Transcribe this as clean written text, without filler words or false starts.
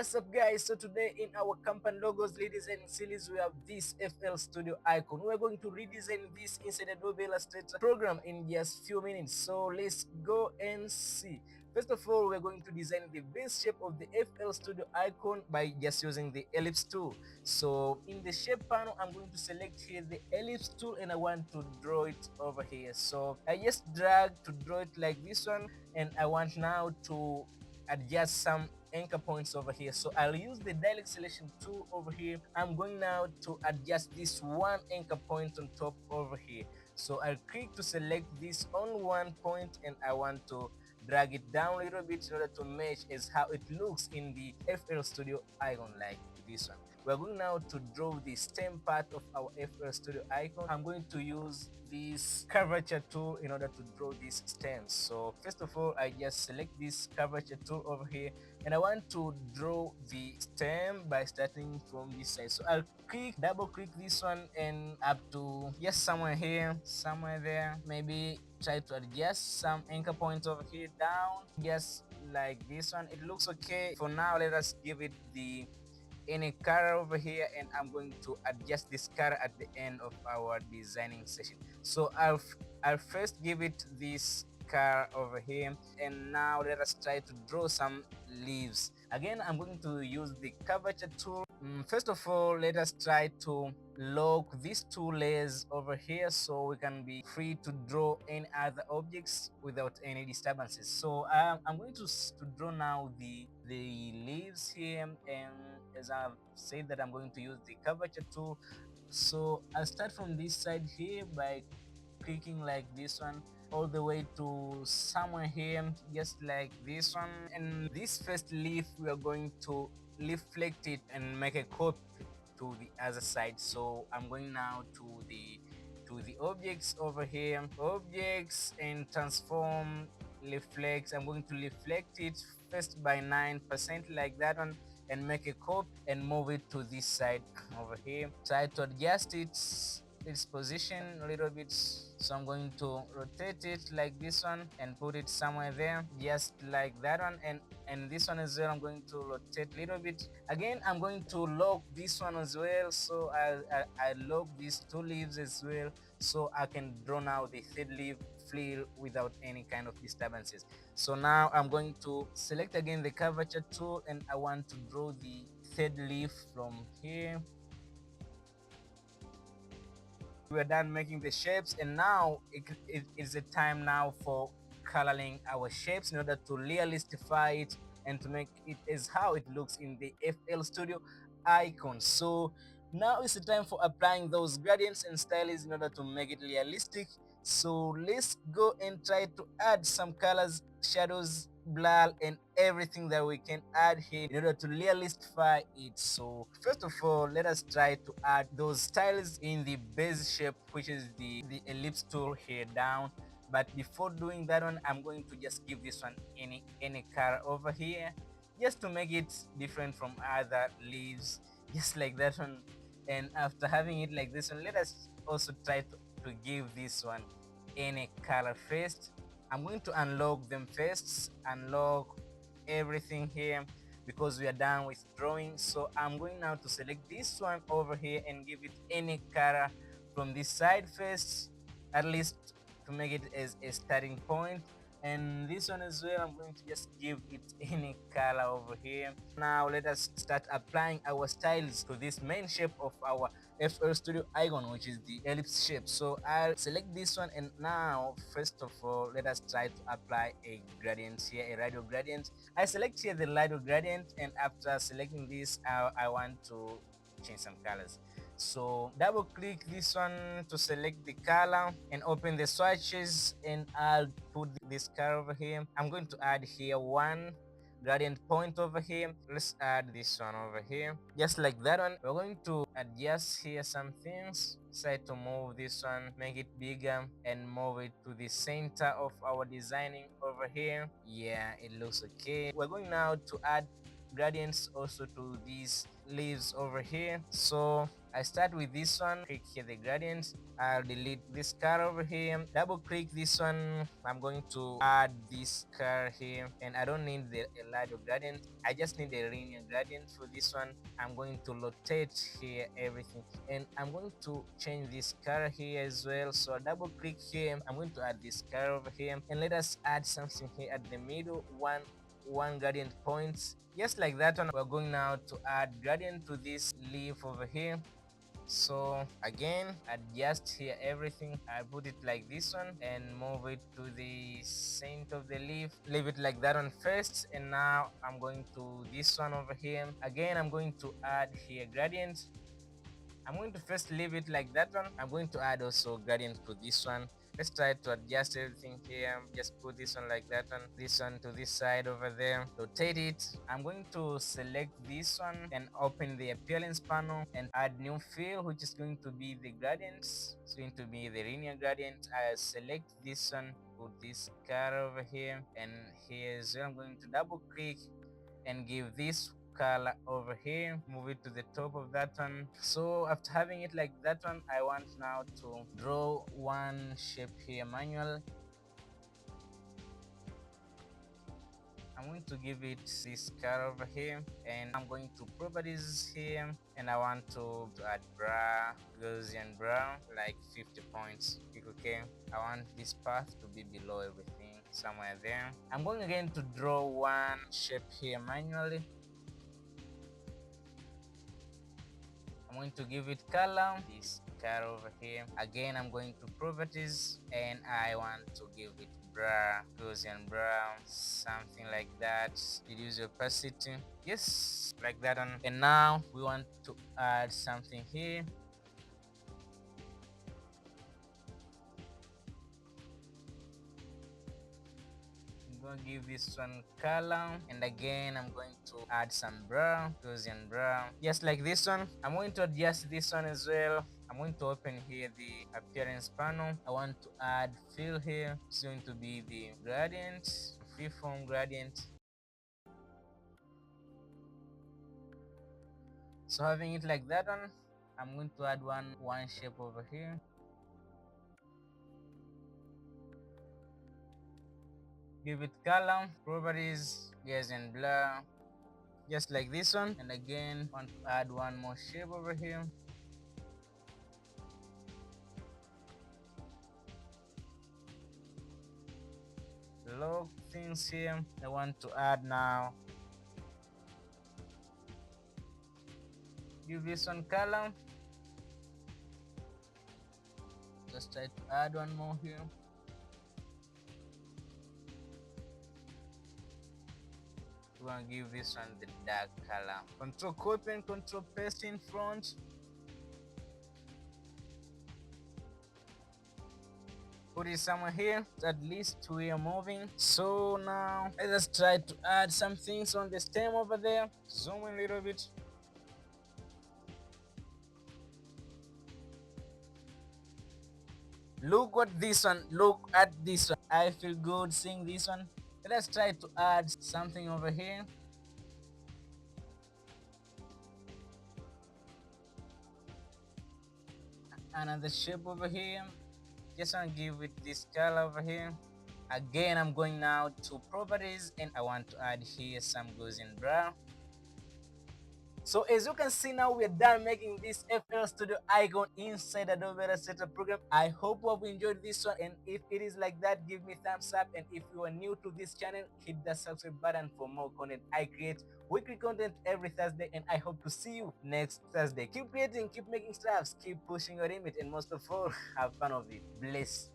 What's up, guys? So today in our company logos redesigning series, we have this FL Studio icon. We're going to redesign this inside Adobe Illustrator program in just few minutes. So let's go and see. First of all, we're going to design the base shape of the FL Studio icon by just using the ellipse tool. So in the shape panel, I'm going to select here the ellipse tool and I want to draw it over here. So I just drag to draw it like this one, and I want now to adjust some anchor points over here. So I'll use the direct selection tool over here. I'm going now to adjust this one anchor point on top over here. So I'll click to select this on one point and I want to drag it down a little bit in order to match as how it looks in the FL Studio icon, like this one. We're going now to draw the stem part of our FL Studio icon. I'm going to use this curvature tool in order to draw these stems. So first of all, I just select this curvature tool over here and I want to draw the stem by starting from this side. So I'll double click this one and up to just somewhere here, somewhere there, maybe try to adjust some anchor points over here down, just like this one. It looks okay for now. Let us give it the any color over here, and I'm going to adjust this color at the end of our designing session. So I'll first give it this color over here, and now let us try to draw some leaves. Again, I'm going to use the curvature tool. First of all, let us try to lock these two layers over here so we can be free to draw any other objects without any disturbances. So I'm going to draw now the leaves here, and as I've said that I'm going to use the curvature tool. So I'll start from this side here by clicking like this one all the way to somewhere here, just like this one. And this first leaf, we are going to reflect it and make a copy to the other side. So I'm going now to the objects over here, objects, and transform, reflect. I'm going to reflect it first by 9% like that one, and make a copy and move it to this side over here. Try to adjust its position a little bit. So I'm going to rotate it like this one and put it somewhere there, just like that one. And this one as well, I'm going to rotate a little bit. Again, I'm going to lock this one as well. So I lock these two leaves as well, so I can draw now the third leaf free without any kind of disturbances. So now I'm going to select again the curvature tool, and I want to draw the third leaf from here. We're done making the shapes, and now it is a time now for coloring our shapes in order to realistify it and to make it as how it looks in the FL Studio icon. So now is the time for applying those gradients and styles in order to make it realistic. So let's go and try to add some colors, shadows, blur, and everything that we can add here in order to realistify it. So first of all, let us try to add those styles in the base shape, which is the ellipse tool here down. But before doing that one, I'm going to just give this one any color over here, just to make it different from other leaves, just like that one. And after having it like this one, let us also try to give this one any color first. I'm going to unlock them first, unlock everything here, because we are done with drawing. So I'm going now to select this one over here and give it any color from this side first, at least to make it as a starting point. And this one as well, I'm going to just give it any color over here. Now let us start applying our styles to this main shape of our FL Studio icon, which is the ellipse shape. So I'll select this one, and now first of all, let us try to apply a gradient here, a radial gradient. I select here the radial gradient, and after selecting this, I want to change some colors. So double click this one to select the color and open the swatches, and I'll put this color over here. I'm going to add here one gradient point over here. Let's add this one over here, just like that one. We're going to adjust here some things. Try to move this one, make it bigger, and move it to the center of our designing over here. Yeah, it looks okay. We're going now to add gradients also to these leaves over here. So I start with this one, click here the gradient. I'll delete this car over here, double click this one. I'm going to add this car here, and I don't need the Eladio gradient, I just need a linear gradient for this one. I'm going to rotate here everything, and I'm going to change this car here as well. So I double click here, I'm going to add this car over here, and let us add something here at the middle, one gradient points, just like that one. We're going now to add gradient to this leaf over here. So again, adjust here everything. I put it like this one and move it to the center of the leaf, leave it like that one first. And now I'm going to this one over here. Again, I'm going to add here gradient. I'm going to first leave it like that one. I'm going to add also gradient to this one. Let's try to adjust everything here. Just put this one like that one, this one to this side over there, rotate it. I'm going to select this one and open the appearance panel and add new fill, which is going to be the gradients. It's going to be the linear gradient. I select this one, put this car over here, and here as well. I'm going to double click and give this color over here, move it to the top of that one. So after having it like that one, I want now to draw one shape here manual. I'm going to give it this color over here, and I'm going to properties here, and I want to add bra, Gaussian brown, like 50 points. Click OK. I want this path to be below everything, somewhere there. I'm going again to draw one shape here manually. I'm going to give it color, this color over here. Again, I'm going to properties, and I want to give it Gaussian brown, something like that. Reduce opacity, yes, like that one. And now we want to add something here. I'm going to give this one color, and again I'm going to add some brown, Gaussian brown, just like this one. I'm going to adjust this one as well. I'm going to open here the appearance panel. I want to add fill here. It's going to be the gradient, freeform gradient. So having it like that one, I'm going to add one shape over here. Give it color, properties, Gaussian blur, just like this one. And again, want to add one more shape over here. Look things here. I want to add now. Give this one color. Just try to add one more here. We're gonna give this one the dark color. Control copy and control paste in front. Put it somewhere here, at least we are moving. So now let's try to add some things on the stem over there. Zoom in a little bit. Look at this one. Look at this one. I feel good seeing this one. Let's try to add something over here. Another shape over here. Just want to give it this color over here. Again, I'm going now to properties, and I want to add here some Gaussian brown. So as you can see now, we are done making this FL Studio icon inside Adobe Illustrator program. I hope you have enjoyed this one, and if it is like that, give me thumbs up. And if you are new to this channel, hit the subscribe button for more content. I create weekly content every Thursday, and I hope to see you next Thursday. Keep creating, keep making stuffs, keep pushing your limit, and most of all, have fun of it. Bless.